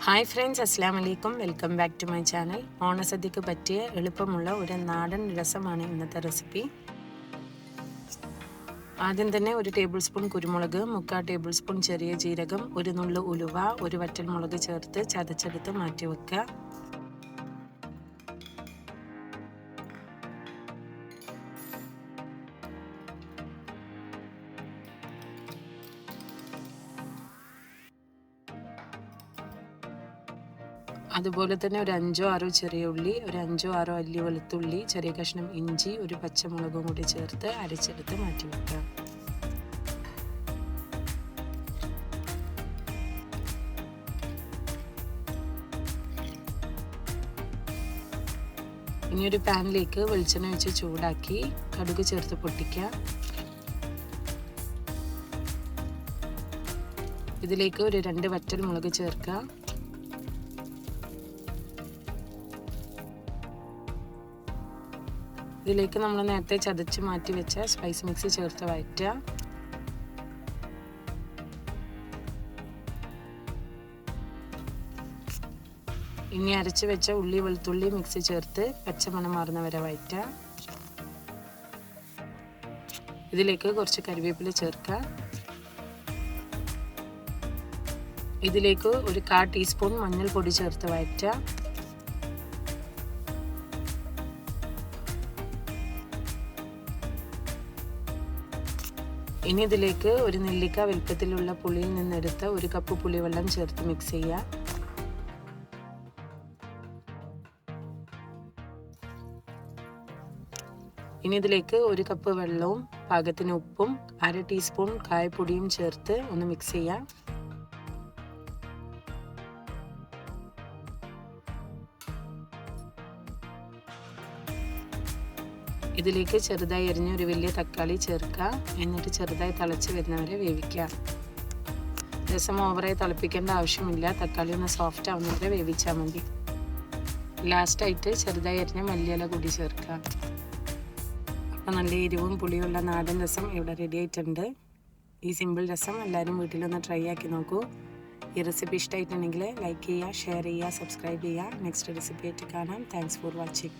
Hi friends, അസ്സാം വലൈക്കും. Welcome back to my channel. ഓണസദ്യക്ക് പറ്റിയ എളുപ്പമുള്ള ഒരു നാടൻ രസമാണ് ഇന്നത്തെ റെസിപ്പി. ആദ്യം തന്നെ 1 ടേബിൾ സ്പൂൺ കുരുമുളക്, 3/4 ടേബിൾ സ്പൂൺ ചെറിയ ജീരകം, 1 നുള്ളു ഉലുവ, 1 വറ്റൽമുളക് ചേർത്ത് ചതച്ചെടുത്ത് മാറ്റി വെക്കുക. അതുപോലെ തന്നെ ഒരു 5-6 ചെറിയ ഉള്ളി, ഒരു 5-6 അല്ലി വെളുത്തുള്ളി, ചെറിയ കഷ്ണം ഇഞ്ചി, ഒരു പച്ചമുളകും കൂടി ചേർത്ത് അരച്ചെടുത്ത് മാറ്റി വെക്കാം. ഇനി ഒരു പാനിലേക്ക് വെളിച്ചെണ്ണ ഒഴിച്ച് ചൂടാക്കി കടുക് ചേർത്ത് പൊട്ടിക്കുക. ഇതിലേക്ക് ഒരു 2 വറ്റൽ മുളക് ചേർക്കുക. ഇതിലേക്ക് നമ്മൾ നേരത്തെ ചതച്ച് മാറ്റി വെച്ച സ്പൈസ് മിക്സ് ചേർത്ത് വഴറ്റുക. ഇനി അരച്ച് വെച്ച ഉള്ളി വെളുത്തുള്ളി മിക്സ് ചേർത്ത് പച്ചമണം മാറുന്ന വരെ വഴറ്റുക. ഇതിലേക്ക് കുറച്ച് കറിവേപ്പില ചേർക്കുക. ഇതിലേക്ക് ഒരു 1/4 ടീസ്പൂൺ മഞ്ഞൾപ്പൊടി ചേർത്ത് വഴറ്റുക. ഇനി ഇതിലേക്ക് ഒരു നെല്ലിക്ക വലുപ്പത്തിലുള്ള പുളിയിൽ നിന്നെടുത്ത 1 കപ്പ് പുളിവെള്ളം ചേർത്ത് മിക്സ് ചെയ്യുക. ഇനി ഇതിലേക്ക് 1 കപ്പ് വെള്ളവും പാകത്തിന് ഉപ്പും 1/2 ടീസ്പൂൺ കായപ്പൊടിയും ചേർത്ത് ഒന്ന് മിക്സ് ചെയ്യാം. ഇതിലേക്ക് ചെറുതായി അരിഞ്ഞ ഒരു വലിയ തക്കാളി ചേർക്കുക. എന്നിട്ട് ചെറുതായി തിളച്ച് വരുന്നവരെ വേവിക്കുക. രസം ഓവറായി തിളപ്പിക്കേണ്ട ആവശ്യമില്ല. തക്കാളി ഒന്ന് സോഫ്റ്റ് ആവുന്നവരെ വേവിച്ചാൽ മതി. ലാസ്റ്റായിട്ട് ചെറുതായി അരിഞ്ഞ മല്ലിയില കൂടി ചേർക്കുക. അപ്പോൾ നല്ല എരിവും പുളിയുള്ള നാടൻ രസം ഇവിടെ റെഡി ആയിട്ടുണ്ട്. ഈ സിമ്പിൾ രസം എല്ലാവരും വീട്ടിലൊന്ന് ട്രൈ ആക്കി നോക്കൂ. ഈ റെസിപ്പി ഇഷ്ടമായിട്ടുണ്ടെങ്കിൽ ലൈക്ക് ചെയ്യുക, ഷെയർ ചെയ്യുക, സബ്സ്ക്രൈബ് ചെയ്യുക. നെക്സ്റ്റ് റെസിപ്പി ആയിട്ട് കാണാം. Thanks for watching.